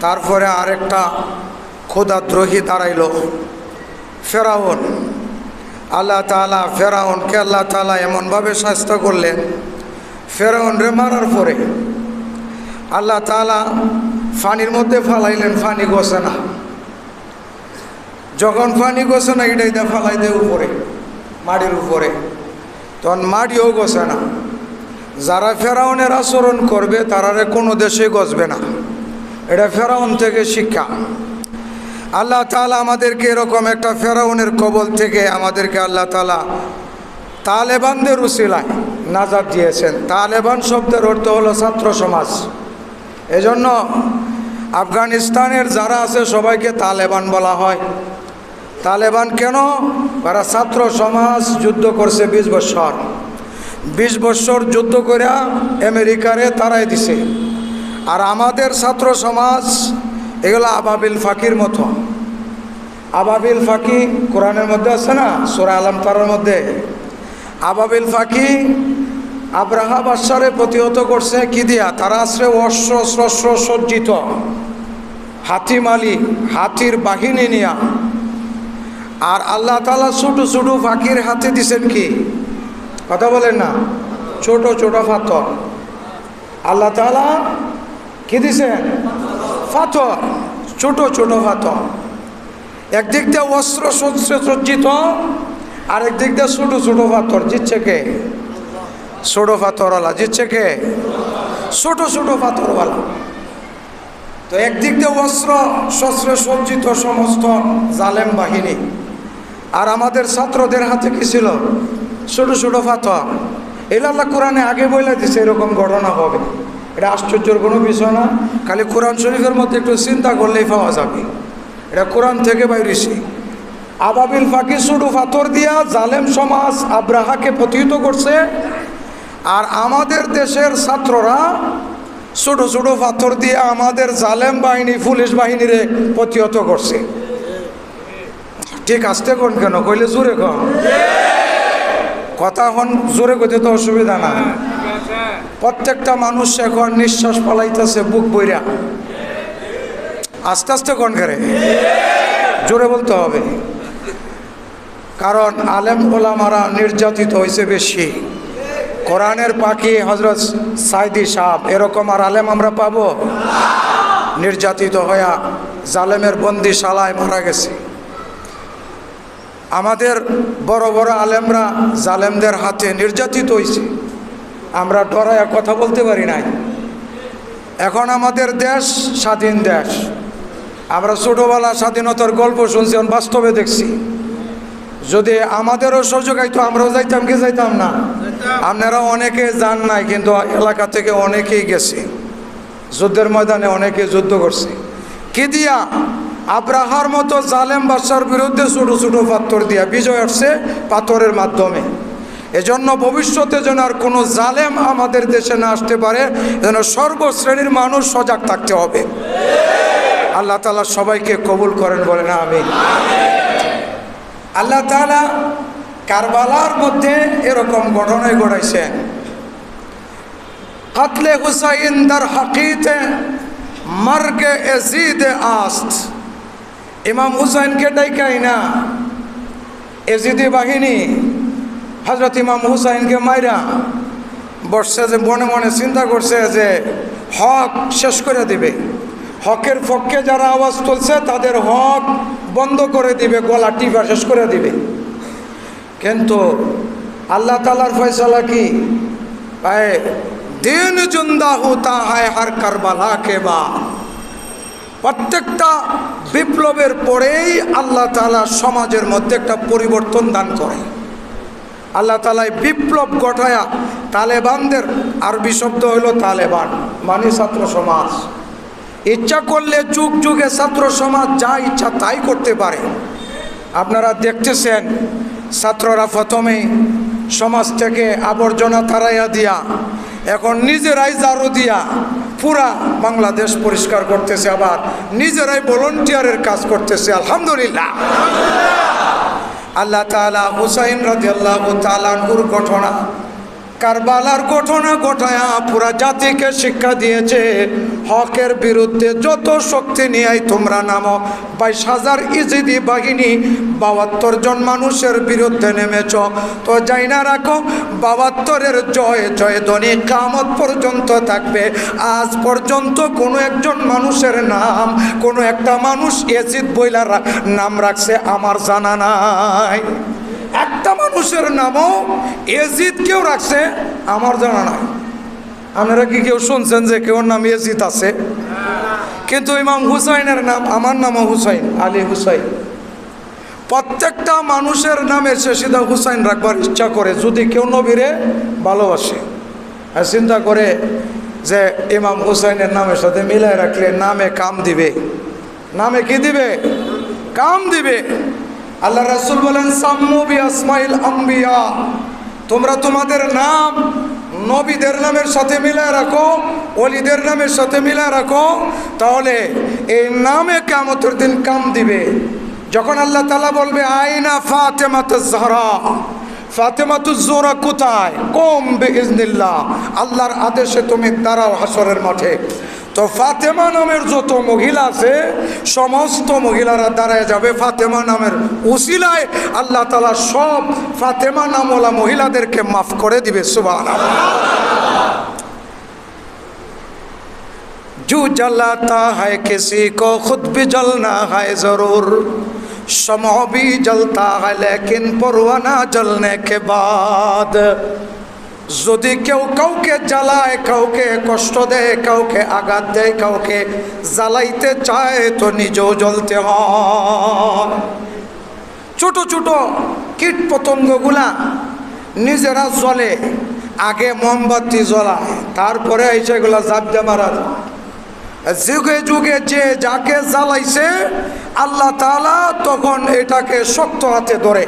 তারপরে আরেকটা ক্ষুধাদ্রোহী দাঁড়াইল, ফেরাউন। আল্লাহ তাআলা ফেরাউনকে আল্লাহ তাআলা এমনভাবে শাস্তি করলেন, ফেরাউনরে মারার পরে আল্লাহ তাআলা পানির মধ্যে ফালাইলেন, পানি গছে না। যখন পানি গছে না, এটাই দিয়ে ফালাই দেয় উপরে, মাটির উপরে, তখন মাটিও গছে না। যারা ফেরাউনের আচরণ করবে তারারে কোনো দেশে গছবে না। এটা ফেরাউন থেকে শিক্ষা। আল্লাহ তাআলা আমাদেরকে এরকম একটা ফেরাউনের কবল থেকে আমাদেরকে আল্লাহ তাআলা তালেবানদের উসিলায় নাজাত দিয়েছেন। তালেবান শব্দের অর্থ হলো ছাত্র সমাজ। এজন্য আফগানিস্তানের যারা আছে সবাইকে তালেবান বলা হয়। তালেবান কেন? তারা ছাত্র সমাজ যুদ্ধ করছে 20 বছর। 20 বছর যুদ্ধ করে আমেরিকারে তারাই দিছে। আর আমাদের ছাত্র সমাজ এগুলো আবাবিল ফাকির মতো। আবাবিল ফাকি কোরআনের মধ্যে আছে না, সূরা আল ইমরানের মধ্যে। আবাবিল ফাকি আব্রাহা বাদশারে প্রতিহত করছে কি দিয়া? তারা আসলে অস্ত্র শস্ত্র সজ্জিত, হাতিমালি, হাতির বাহিনী নিয়া। আর আল্লাহ তাআলা ছোট ছোট ফাকির হাতে দিছেন কি? কথা বলেন না, ছোট ছোট পাথর। আল্লাহ তাআলা কি দিছেন? পাথর, ছোট ছোট পাথর। একদিক দিয়ে অস্ত্র শস্ত্রে সজ্জিত, আরেক দিক দিয়ে ছোট ছোট পাথর। জিতছে কে? ছোট পাথরওয়ালা। জিতছে কে? ছোট ছোট পাথরওয়ালা। তো একদিক দিয়ে অস্ত্র শস্ত্রে সজ্জিত সমস্ত জালেম বাহিনী, আর আমাদের ছাত্রদের হাতে কি ছিল? ছোট ছোট পাথর। এটা আল্লাহ কোরআনে আগে বলে দিছে এরকম ঘটনা হবে। এটা আশ্চর্যের কোনো বিষয় না। খালি কোরআন শরীফের মধ্যে একটু চিন্তা করলেই পাওয়া যাবে। এটা কোরআন থেকে বাইরেছি। আবাবিল ফাকি ছোট পাথর দিয়া জালেম সমাজ আব্রাহাকে প্রতিহত করছে। আর আমাদের দেশের ছাত্ররা ছোট ছোট পাথর দিয়ে আমাদের জালেম বাহিনী, পুলিশ বাহিনীরে প্রতিহত করছে। ঠিক আসতে কোন কেন কইলে জোরে কন, কথা হন জোরে কইতে তো অসুবিধা না। প্রত্যেকটা মানুষ এখন নিঃশ্বাস পালাইতেছে বুক বইরা। আস্তে আস্তে কোন করে, জোরে বলতে হবে। কারণ আলেম ওলামারা নির্যাতিত হয়েছে বেশি। কোরআনের পাখি হযরত সাইদি সাহেব এরকম আর আলেম আমরা পাবো? নির্যাতিত হইয়া জালেমের বন্দিশালায় মারা গেছে। আমাদের বড় বড় আলেমরা জালেমদের হাতে নির্যাতিত হয়েছে। আমরা ডরায়া কথা বলতে পারি নাই। এখন আমাদের দেশ স্বাধীন দেশ। আমরা ছোটোবেলা স্বাধীনতার গল্প শুনছি, বাস্তবে দেখছি। যদি আমাদেরও সুযোগ আইতো আমরাও যাইতাম কি যাইতাম না? আপনারা অনেকে যান নাই, কিন্তু এলাকা থেকে অনেকেই গেছে। যুদ্ধের ময়দানে অনেকে যুদ্ধ করছে। কি দিয়া? আব্রাহার মতো জালেম বাদশার বিরুদ্ধে ছোট ছোট পাথর দিয়া বিজয় আসছে পাথরের মাধ্যমে। এজন্য ভবিষ্যতে যেন আর কোনো জালেম আমাদের দেশে না আসতে পারে, যেন সর্বশ্রেণীর মানুষ সজাগ থাকতে হবে। আল্লাহ তাআলা সবাইকে কবুল করেন, বলেন আমিন। আল্লাহ তাআলা কারবালার মধ্যে এরকম ঘটনায় ঘটাইছেন। কাতলে হুসাইন দার হাকিতে মার্গে এজিদ আস্ত। ইমাম হুসাইনকে ডাইকাই না এজিদি বাহিনী হযরত ইমাম হুসাইনকে মাইরা বসছে, যে মনে মনে চিন্তা করছে যে হক শেষ করে দিবে। হকের পক্ষে যারা আওয়াজ তুলছে তাদের হক বন্ধ করে দিবে, গলা টিপা শেষ করে দিবে। কিন্তু আল্লাহ তাআলার ফয়সালা কি? দিন জিন্দা হতা হয় হর কারবালা কে बाद। প্রত্যেকটা বিপ্লবের পরেই আল্লাহ তাআলা সমাজের মধ্যে একটা পরিবর্তন দান করে। আল্লাহ তাআলা বিপ্লব ঘটায়া তালেবানদের আরবি শব্দ হলো তালেবান, মানে ছাত্র সমাজ। ইচ্ছা করলে যুগ যুগে ছাত্র সমাজ যা ইচ্ছা তাই করতে পারে। আপনারা দেখতেছেন ছাত্ররা প্রথমেই সমাজ থেকে আবর্জনা তাড়াইয়া দিয়া এখন নিজেরাই ঝাড়ু দিয়া পুরা বাংলাদেশ পরিষ্কার করতেছে, আবার নিজেরাই ভলান্টিয়ারের কাজ করতেছে। আলহামদুলিল্লাহ। আল্লাহ তাআলা হুসাইন রাদিয়াল্লাহু তাআলা আনহুর ঘটনা কারবালার ঘটনা ঘটায়া পুরা জাতিকে শিক্ষা দিয়েছে, হকের বিরুদ্ধে যত শক্তি নিয়ে তোমরা নামো। 22,000 ইজিদি বাহিনী 72 জন মানুষের বিরুদ্ধে নেমেছ। তো যাই না রাখো, 72-এর জয় জয়ধ্বনি কিয়ামত পর্যন্ত থাকবে। আজ পর্যন্ত কোনো একজন মানুষের নাম, কোনো একটা মানুষ এজিদ বইলার নাম রাখছে আমার জানা নাই। একটা মানুষের নামও এজিদ কেউ রাখছে আমার জানা নাই। আপনারা কি কেউ শুনছেন যে কেউ নাম এজিদ আছে? কিন্তু ইমাম হুসাইনের নাম, আমার নামও হুসাইন, আলী হুসাইন। প্রত্যেকটা মানুষের নামে সে সিধা হুসাইন রাখবার ইচ্ছা করে যদি কেউ নবীরে ভালোবাসে, আর চিন্তা করে যে ইমাম হুসাইনের নামের সাথে মিলাই রাখলে নামে কাম দিবে। নামে কি দিবে? কাম দিবে। আল্লাহ রাসূল বলেন, সাম্মু বি আসমাইল আম্বিয়া, তোমরা তোমাদের নাম নবীদের নামের সাথে মিলায় রাখো, ওলিদের নামের সাথে মিলায় রাখো, তাহলে এই নামে কিয়ামতের দিন কাম দিবে। যখন আল্লাহ তাআলা বলবে আইনা ফাতেমাতুজ জাহরা, ফাতেমাতুজ জোহরা কোথায়? কুম বিইজনিল্লাহ, আল্লাহর আদেশে তুমি দাঁড়াও হাসরের মাঠে। তো ফাতেমা নামের যত মহিলা আছে সমস্ত মহিলারা দাঁড়ায় যাবে ফাতেমা নামের উসিলায়। আল্লাহ তাআলা সব ফাতেমা নামওয়ালা মহিলাদেরকে মাফ করে দিবে। সুবহানাল্লাহ। जो जलाता है किसी को खुद भी जलना है जरूर, शम्अ भी जलता है लेकिन परवाना जलने के बाद। যদি কেউ কাউকে জ্বালায়, কাউকে কষ্ট দেয়, কাউকে আঘাত দেয়, কাউকে জ্বালাইতে চায় তো নিজেও জ্বলতে হয়। ছোট ছোট কীট পতঙ্গগুলা নিজেরা জ্বলে, আগে মোমবাতি জ্বলায়, তারপরে সেগুলা জাবদা মারা যায়। যুগে যুগে যে যাকে জ্বালাইছে আল্লাহ তাআলা তখন এটাকে শক্ত হাতে ধরে।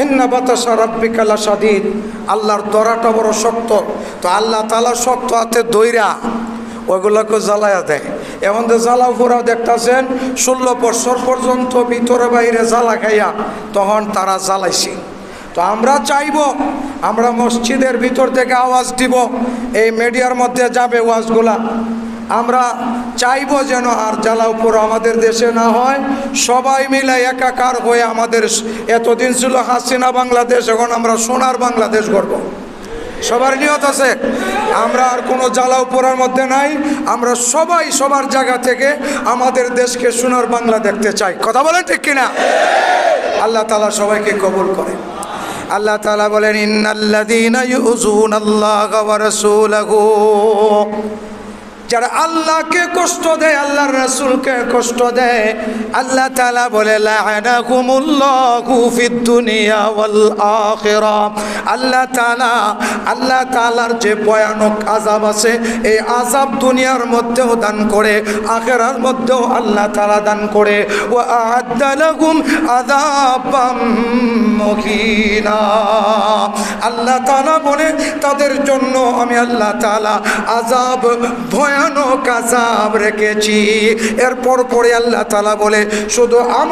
ইন্না বাতাসা রাব্বিকা লাশাদীদ, আল্লাহর ধরাটা বড় শক্ত। তো আল্লাহ তাআলা শক্ত হাতে ধইরা ওইগুলোকে জ্বালায়া দেয়। এমন তো জ্বালা ফুরাও দেখতেছেন 16 বছর পর্যন্ত ভিতরে বাইরে জ্বালা খাইয়া তখন তারা জ্বালাইছে। তো আমরা চাইব, আমরা মসজিদের ভিতর থেকে আওয়াজ দিব, এই মিডিয়ার মধ্যে যাবে ওয়াজগুলা, আমরা চাইব যেন আর জ্বালাও পুরো আমাদের দেশে না হয়। সবাই মিলে একাকার হয়ে, আমাদের এতদিন ছিল হাসিনা বাংলাদেশ, এখন আমরা সোনার বাংলাদেশ গড়ব। সবার নিয়ত আছে, আমরা আর কোনো জ্বালাও পোড়ার মধ্যে নাই। আমরা সবাই সবার জায়গা থেকে আমাদের দেশকে সোনার বাংলা দেখতে চাই। কথা বলেন ঠিক কিনা? আল্লাহ তাআলা সবাইকে কবুল করে। আল্লাহ তাআলা বলেন, ইন্নাল্লাযীনা ইউযুনাল্লাহা ওয়া রাসূলাহু, যারা আল্লাহকে কষ্ট দেয়, আল্লাহর রাসূলকে কষ্ট দেয়, আল্লাহ তাআলা বলে লাআনাকুমুল্লাহু ফিদ দুনিয়া ওয়াল আখিরাহ। আল্লাহ তাআলার যে ভয়ানক আযাব আছে, এই আযাব দুনিয়ার মধ্যেও দান করে, আখিরার মধ্যেও আল্লাহ তাআলা দান করে। ওয়া আ'আদ্দা লাহুম আযাবাম মুহিনা, আল্লাহ তাআলা বলে তাদের জন্য আমি আল্লাহ তাআলা আযাব, ভয়ানক আযাব রেখেছি। এরপর পরে আল্লাহ তাআলা বলে শুধু আমার